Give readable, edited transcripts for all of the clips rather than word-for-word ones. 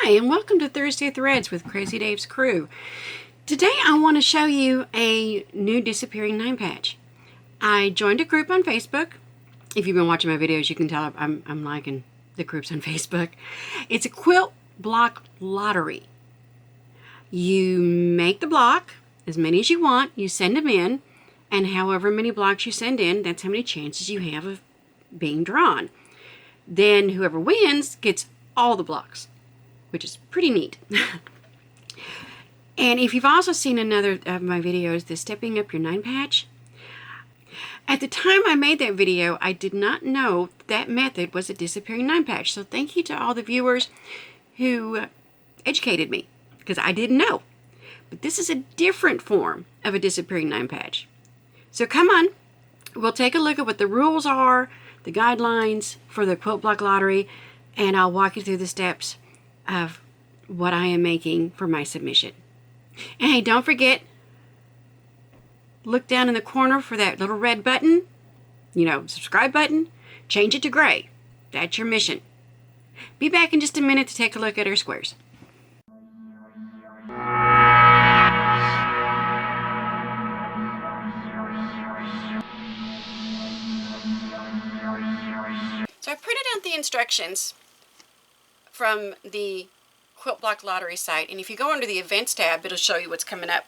Hi, and welcome to Thursday Threads with Crazy Dave's crew. Today I want to show you a new disappearing 9 patch. I joined a group on Facebook. If you've been watching my videos, you can tell I'm liking the groups on Facebook. It's a Quilt Block Lottery. You make the block, as many as you want, you send them in, and however many blocks you send in, that's how many chances you have of being drawn. Then whoever wins gets all the blocks, which is pretty neat. And if you've also seen another of my videos, the Stepping Up Your 9 patch, at the time I made that video, I did not know that method was a disappearing 9 patch. So thank you to all the viewers who educated me, because I didn't know. But this is a different form of a disappearing 9 patch. So come on, we'll take a look at what the rules are, the guidelines for the Quilt Block Lottery, and I'll walk you through the steps of what I am making for my submission. And hey, don't forget, look down in the corner for that little red button, subscribe button, change it to gray. That's your mission. Be back in just a minute to take a look at our squares. So I printed out the instructions from the Quilt Block Lottery site, and if you go under the events tab, it'll show you what's coming up.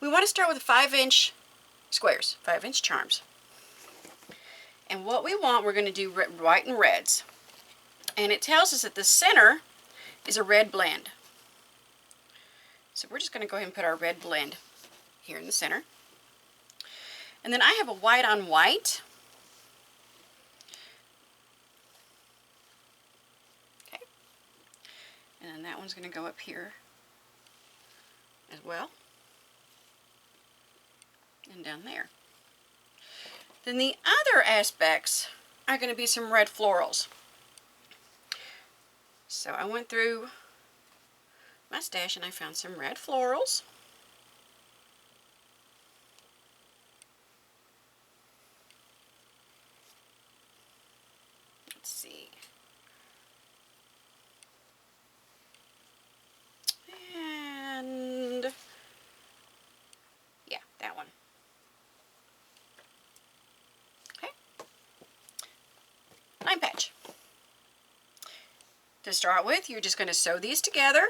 We want to start with 5-inch squares, 5-inch charms. And what we want, we're going to do white and reds. And it tells us that the center is a red blend. So we're just going to go ahead and put our red blend here in the center. And then I have a white on white. Okay. And then that one's going to go up here as well. And down there. Then the other aspects are going to be some red florals. So I went through my stash and I found some red florals. Let's see. And yeah, that one. Okay. 9 patch. To start with, you're just going to sew these together.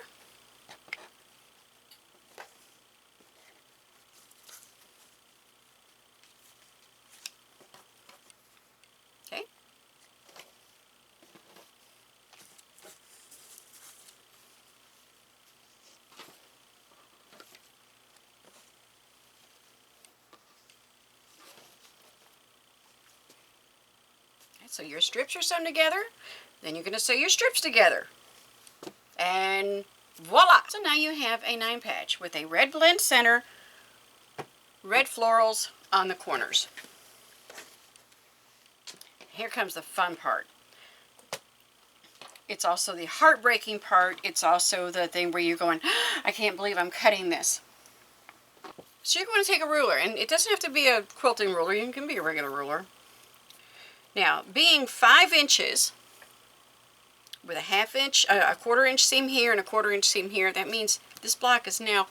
Okay. So your strips are sewn together, then you're going to sew your strips together. And voila! So now you have a 9 patch with a red blend center, red florals on the corners. Here comes the fun part. It's also the heartbreaking part. It's also the thing where you're going, I can't believe I'm cutting this. So you're going to take a ruler, and it doesn't have to be a quilting ruler. It can be a regular ruler. Now, being 5 inches with a 1/2 inch, a 1/4 inch seam here and a 1/4 inch seam here, that means this block is now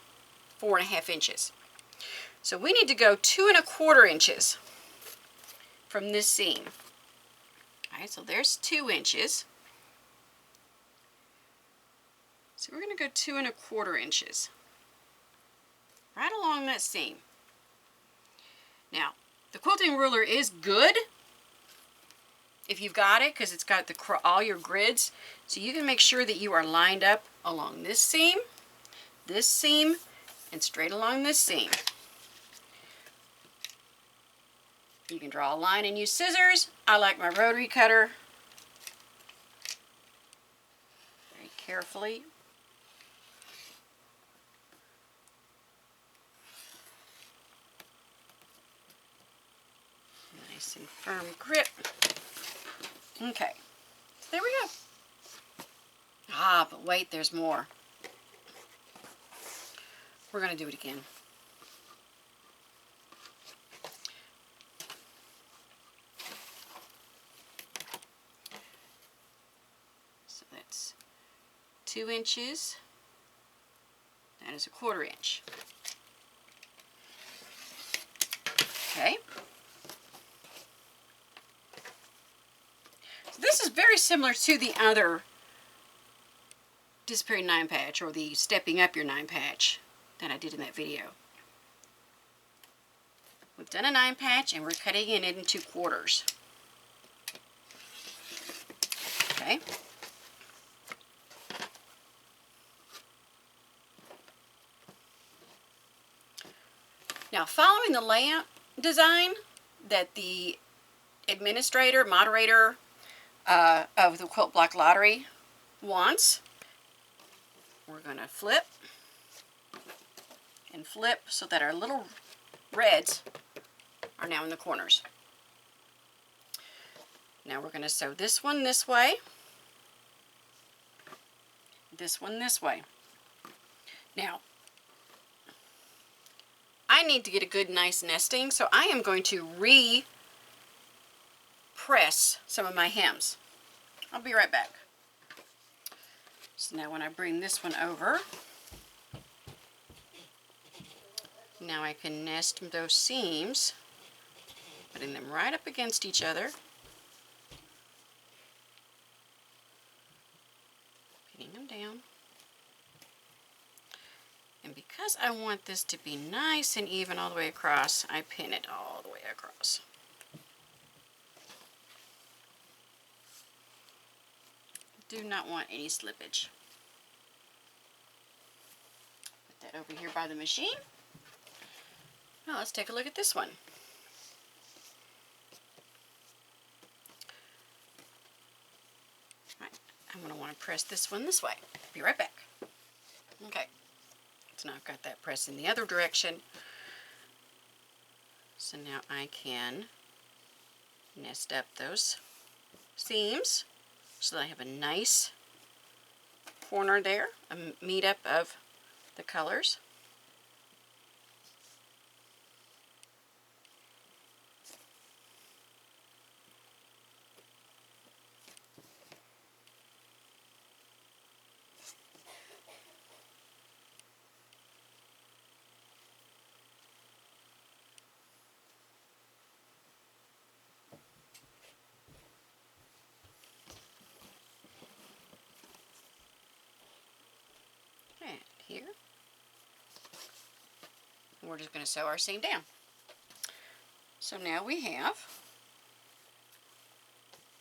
4 1/2 inches. So we need to go 2 1/4 inches from this seam. All right, so there's 2 inches. So we're going to go 2 1/4 inches right along that seam. Now, the quilting ruler is good if you've got it, because it's got all your grids, so you can make sure that you are lined up along this seam, and straight along this seam. You can draw a line and use scissors. I like my rotary cutter. Very carefully. Nice and firm grip. Okay, so there we go. But wait, there's more. We're going to do it again. So that's 2 inches. That is a 1/4 inch. Okay. So this is very similar to the other disappearing 9 patch, or the stepping up your 9 patch that I did in that video. We've done a 9 patch and we're cutting it into quarters. Okay. Now, following the layout design that the administrator, moderator of the Quilt Block Lottery wants, we're going to flip and flip so that our little reds are now in the corners. Now we're going to sew this one this way, this one this way. Now, I need to get a good nice nesting, so I am going to press some of my hems. I'll be right back. So now when I bring this one over, now I can nest those seams, putting them right up against each other, pinning them down. And because I want this to be nice and even all the way across, I pin it all the way across. Do not want any slippage. Put that over here by the machine. Now let's take a look at this one. Right, I'm going to want to press this one this way. Be right back. Okay, so now I've got that pressed in the other direction. So now I can nest up those seams so that I have a nice corner there, a meetup of the colors. And here, and we're just going to sew our seam down. So now we have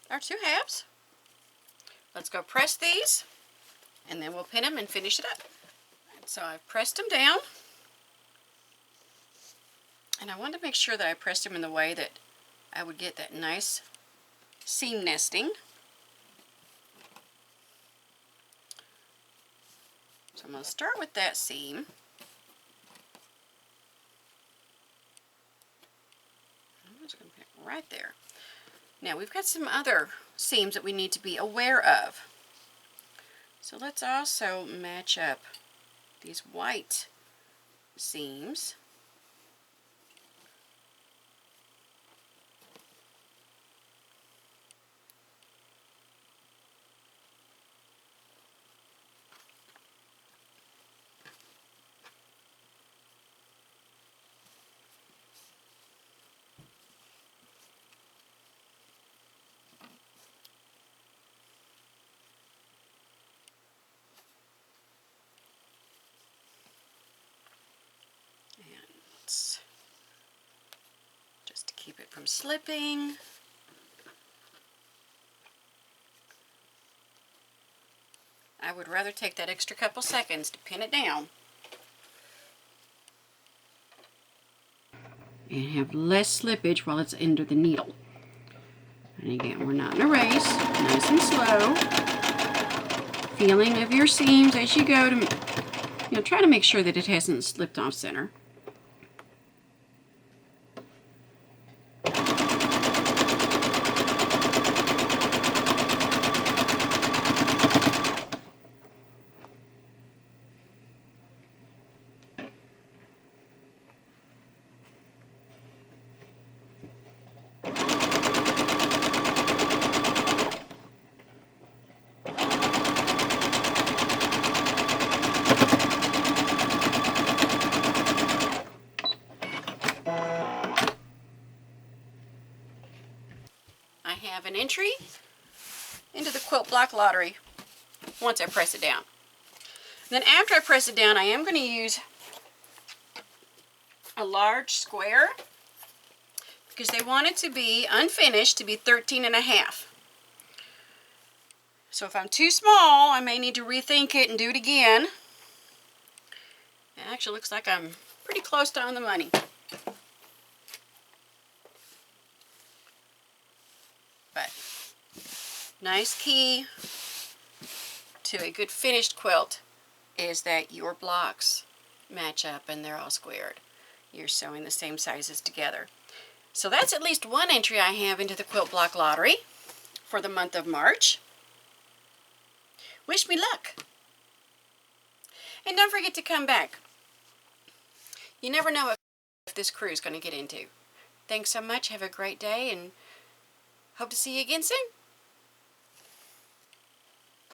our 2 halves. Let's go press these, and then we'll pin them and finish it up. And so I've pressed them down, and I wanted to make sure that I pressed them in the way that I would get that nice seam nesting. So I'm going to start with that seam. I'm just going to put it right there. Now we've got some other seams that we need to be aware of. So let's also match up these white seams. Just to keep it from slipping. I would rather take that extra couple seconds to pin it down and have less slippage while it's under the needle. And again, we're not in a race, nice and slow. Feeling of your seams as you go to, try to make sure that it hasn't slipped off center. have an entry into the Quilt Block Lottery once I press it down. Then after I press it down, I am going to use a large square because they want it to be unfinished, to be 13.5. So if I'm too small, I may need to rethink it and do it again. It actually looks like I'm pretty close to on the money. But nice key to a good finished quilt is that your blocks match up and they're all squared. You're sewing the same sizes together. So that's at least one entry I have into the Quilt Block Lottery for the month of March. Wish me luck. And don't forget to come back. You never know if this crew is going to get into. Thanks so much. Have a great day and hope to see you again soon.